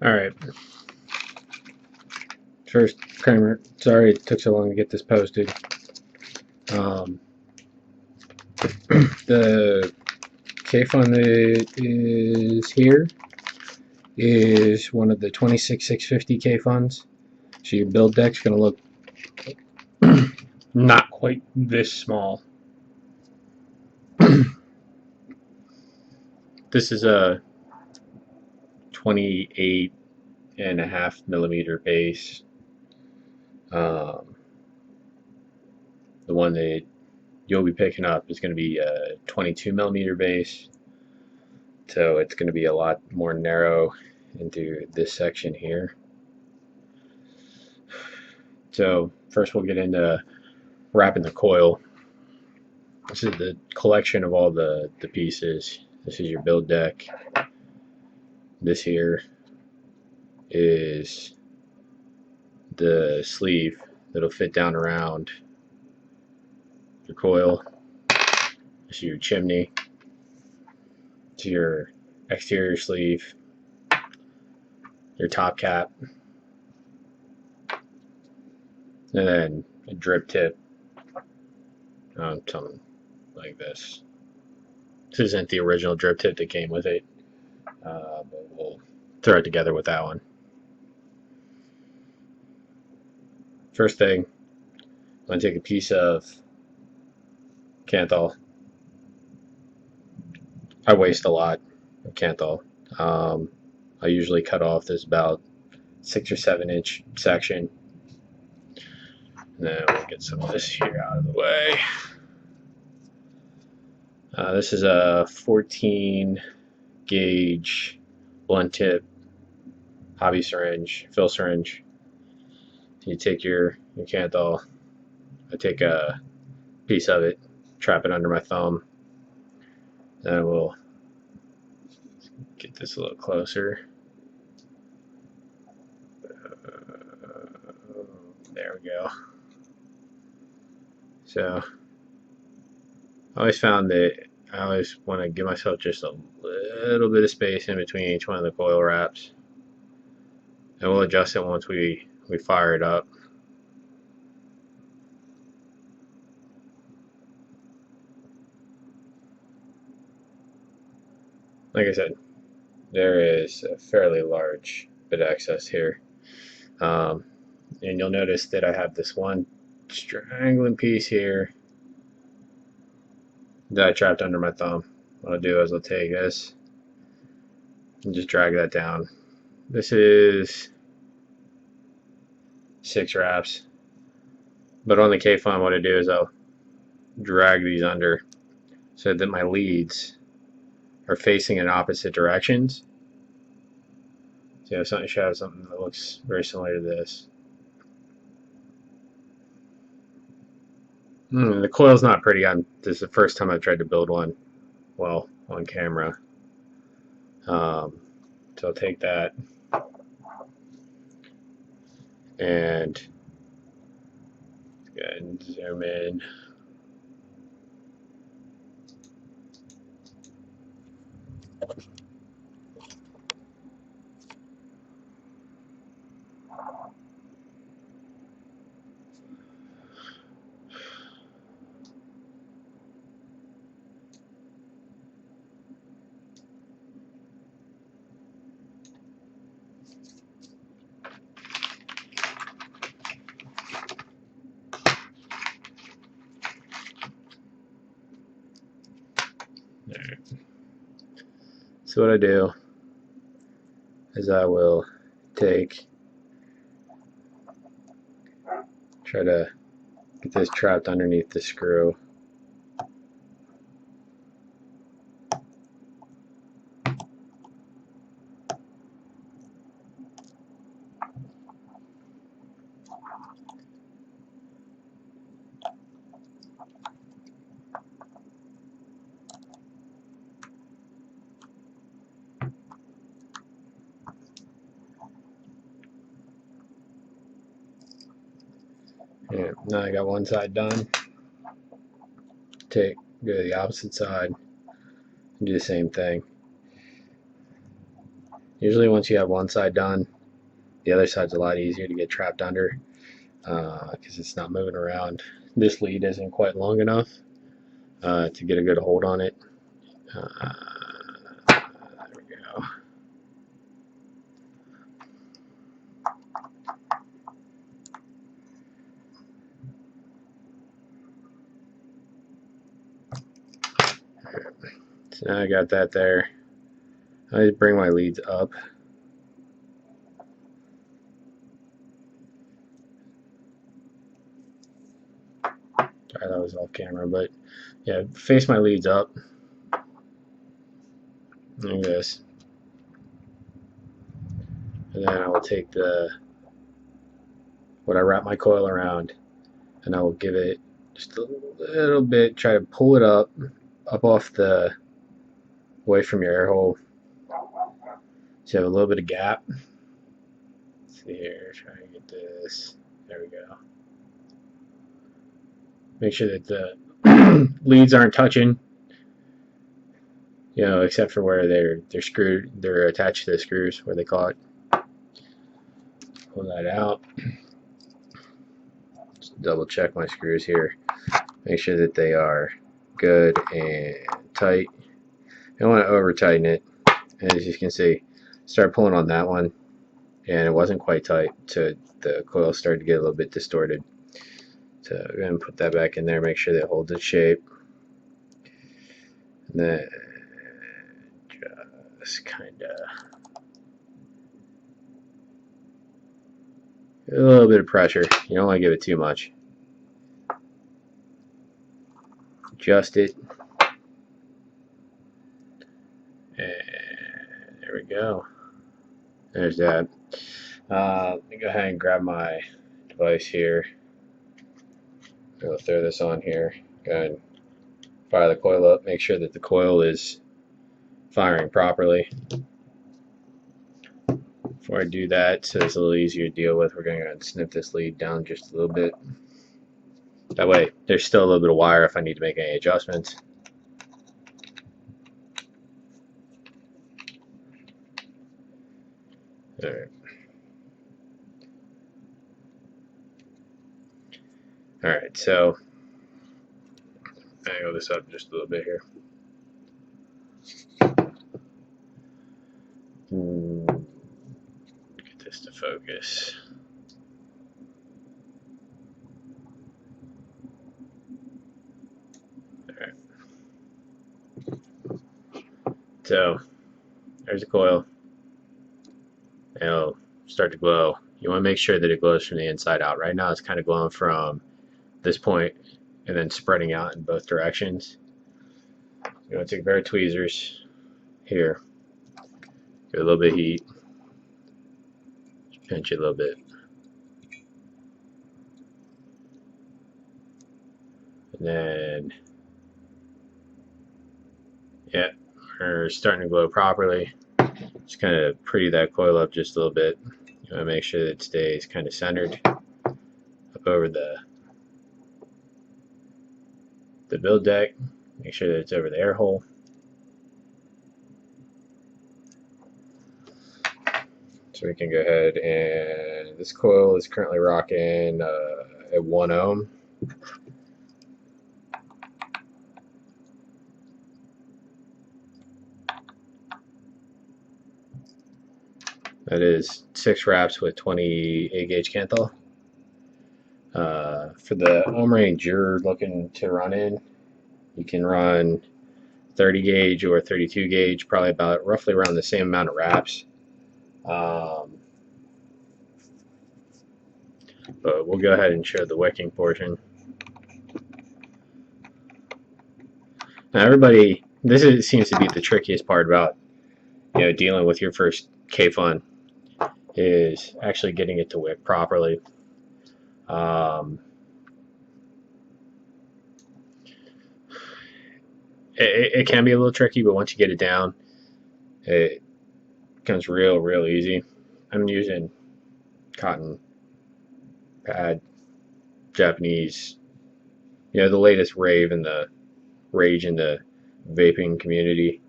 Alright, first primer. Sorry it took so long to get this posted. The kayfun that is here is one of the 26650 kayfuns. So your build deck's going to look not quite this small. This is a 28.5 millimeter base. The one that you'll be picking up is going to be a 22 millimeter base, so it's going to be a lot more narrow into this section here. So first we'll get into wrapping the coil. This is the collection of all the pieces. This is your build deck. This here is the sleeve that'll fit down around your coil. This is your chimney. This is your exterior sleeve. Your top cap. And then a drip tip. Something like this. This isn't the original drip tip that came with it, but we'll throw it together with that one. First thing, I'm going to take a piece of Kanthal. I waste a lot of Kanthal. I usually cut off this about 6 or 7 inch section. And then we'll get some of this here out of the way. This is a 14 gauge blunt tip hobby syringe, fill syringe. You take your Kanthal. I take a piece of it, trap it under my thumb. Then we'll get this a little closer. There we go. So I always found that I always want to give myself just a little bit of space in between each one of the coil wraps, and we'll adjust it once we fire it up. Like I said, there is a fairly large bit of excess here, and you'll notice that I have this one strangling piece here that I trapped under my thumb. What I'll do is I'll take this and just drag that down. This is 6 wraps, but on the kayfun what I do is I'll drag these under so that my leads are facing in opposite directions. So if something shows something that looks very similar to this. The coil's not pretty. This is the first time I've tried to build one, well, on camera. So I'll take that and go ahead and zoom in. So what I do is I will try to get this trapped underneath the screw. Yeah, now I got one side done. Go to the opposite side and do the same thing. Usually once you have one side done, the other side's a lot easier to get trapped under because it's not moving around. This lead isn't quite long enough to get a good hold on it. There we go. So now I got that there. I just bring my leads up. Sorry, that was off camera, but yeah, face my leads up. Like this. And then I will take what I wrap my coil around, and I will give it just a little bit, try to pull it up off away from your air hole. So you have a little bit of gap. Let's see here, try to get this. There we go. Make sure that the leads aren't touching, except for where they're screwed, they're attached to the screws where they caught. Pull that out. Just double check my screws here. Make sure that they are good and tight. You don't want to over tighten it. As you can see, start pulling on that one, and it wasn't quite tight, so the coil started to get a little bit distorted. So we're going to put that back in there, make sure that it holds its shape. And then just kind of a little bit of pressure. You don't want to give it too much. Adjust it. And there we go. There's that. Let me go ahead and grab my device here. I'll throw this on here. Go ahead and fire the coil up. Make sure that the coil is firing properly. Before I do that, so it's a little easier to deal with, we're going to go ahead and snip this lead down just a little bit. That way, there's still a little bit of wire if I need to make any adjustments. Alright. Alright, so angle this up just a little bit here. Get this to focus. Alright. So, there's a coil. And it'll start to glow. You want to make sure that it glows from the inside out. Right now it's kind of glowing from this point and then spreading out in both directions. You want to take a pair of tweezers here, give it a little bit of heat, just pinch it a little bit, and then yeah, we're starting to glow properly. Just kind of pretty that coil up just a little bit. You want to make sure that it stays kind of centered up over the build deck. Make sure that it's over the air hole. So we can go ahead, and this coil is currently rocking at 1 ohm. That is 6 wraps with 28 gauge Canthal. For the ohm range you're looking to run in, you can run 30 gauge or 32 gauge, probably about roughly around the same amount of wraps. But we'll go ahead and show the wicking portion. Now everybody, seems to be the trickiest part about dealing with your first kayfun, is actually getting it to wick properly. It can be a little tricky, but once you get it down, it becomes real easy. I'm using cotton pad, Japanese, the latest rage in the vaping community.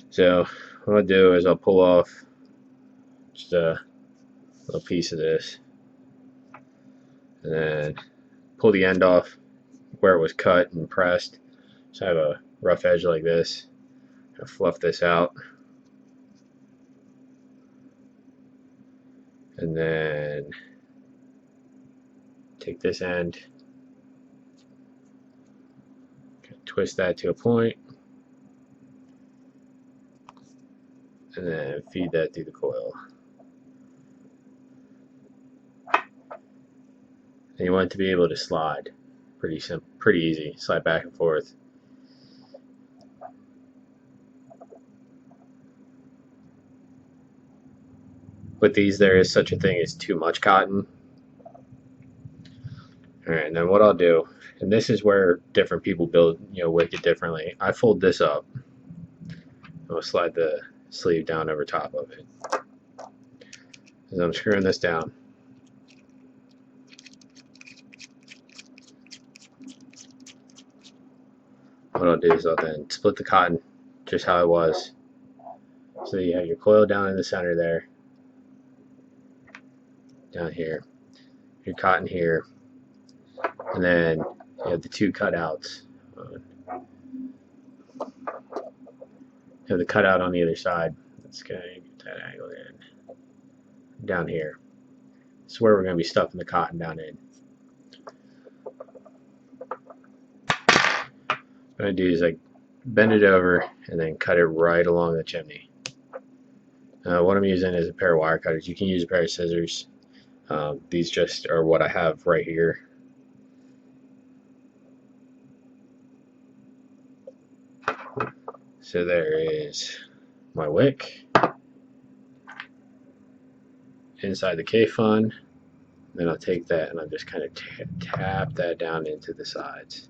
So what I'll do is I'll pull off just a little piece of this, and then pull the end off where it was cut and pressed. So I have a rough edge like this. I'll fluff this out, and then take this end, twist that to a point, and then feed that through the coil. And you want it to be able to slide. Pretty simple, pretty easy. Slide back and forth. With these, there is such a thing as too much cotton. Alright, and then what I'll do, and this is where different people build, wick it differently. I fold this up. I'll slide the sleeve down over top of it. As I'm screwing this down. What I'll do is I'll then split the cotton just how it was. So you have your coil down in the center there. Down here. Your cotton here. And then you have the two cutouts. You have the cutout on the other side. Let's get that angle in. Down here. This is where we're going to be stuffing the cotton down in. What I'm going to do is I bend it over and then cut it right along the chimney. What I'm using is a pair of wire cutters. You can use a pair of scissors. These just are what I have right here. So there is my wick inside the kayfun. Then I'll take that and I'll just kind of tap that down into the sides.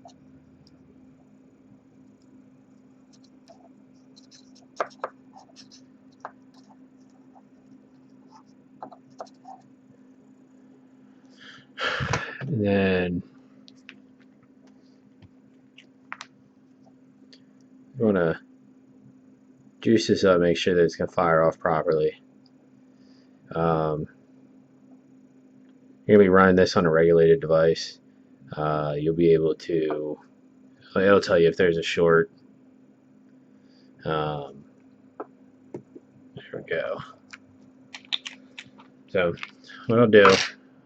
And then you want to juice this up, make sure that it's going to fire off properly. You're going to be running this on a regulated device. You'll be able to, it'll tell you if there's a short. There we go. So what I'll do,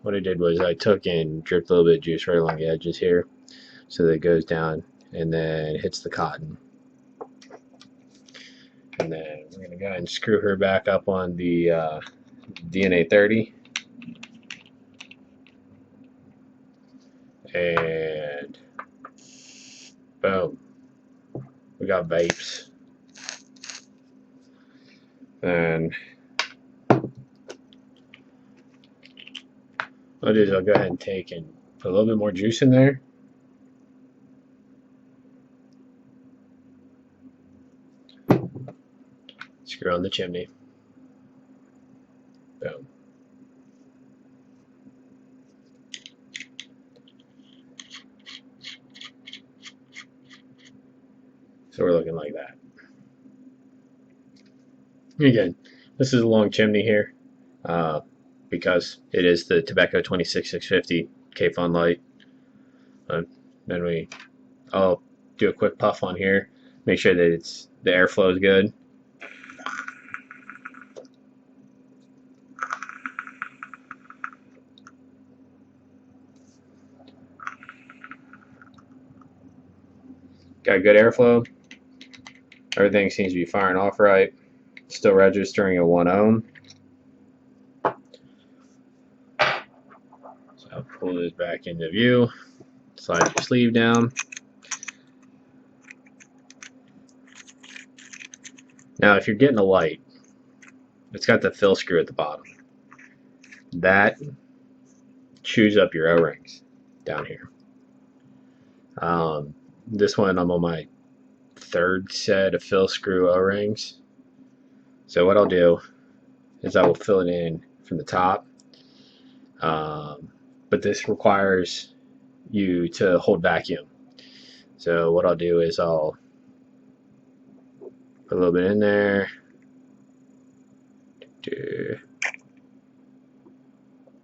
what I did was I took and dripped a little bit of juice right along the edges here so that it goes down and then hits the cotton. And then we're going to go ahead and screw her back up on the DNA 30. And boom. We got vapes. And what I'll do is I'll go ahead and take and put a little bit more juice in there. Screw on the chimney. Boom. So we're looking like that. Again, this is a long chimney here because it is the Tobacco 26650 kayfun light. Then I'll do a quick puff on here, make sure that the airflow is good. Got good airflow. Everything seems to be firing off right. Still registering at 1 ohm. So I'll pull this back into view. Slide your sleeve down. Now if you're getting a light, it's got the fill screw at the bottom. That chews up your O-rings down here. This one I'm on my third set of fill screw O-rings. So what I'll do is I will fill it in from the top. But this requires you to hold vacuum. So what I'll do is I'll put a little bit in there.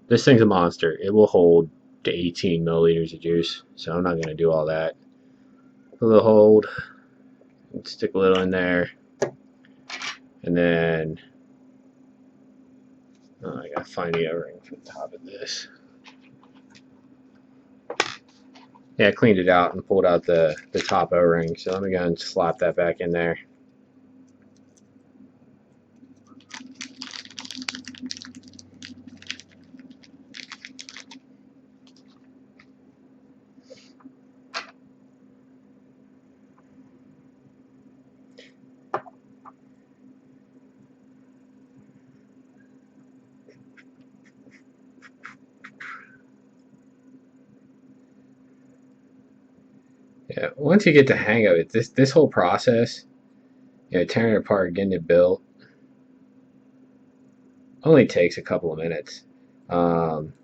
This thing's a monster. It will hold to 18 milliliters of juice, so I'm not going to do all that. A little hold, stick a little in there, and then I gotta find the O-ring for the top of this. Yeah, I cleaned it out and pulled out the top O-ring, so let me go and slap that back in there. Yeah, once you get the hang of it, this whole process, tearing it apart, getting it built, only takes a couple of minutes. Um,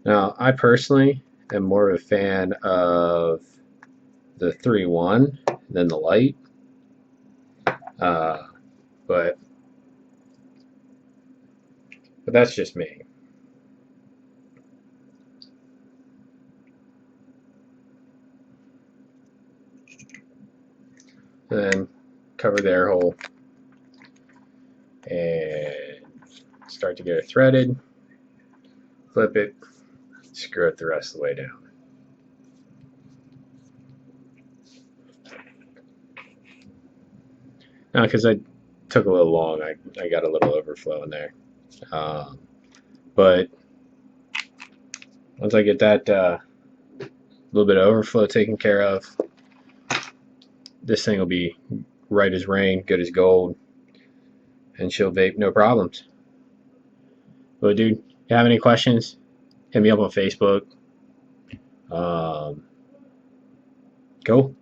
Now, I personally am more of a fan of the 3-1 than the light, uh, but that's just me. And then cover the air hole and start to get it threaded. Flip it, screw it the rest of the way down. Now, because I took a little long, I got a little overflow in there. But once I get that little bit of overflow taken care of, this thing will be right as rain, good as gold, and she'll vape no problems. But dude, if you have any questions, hit me up on Facebook. Cool.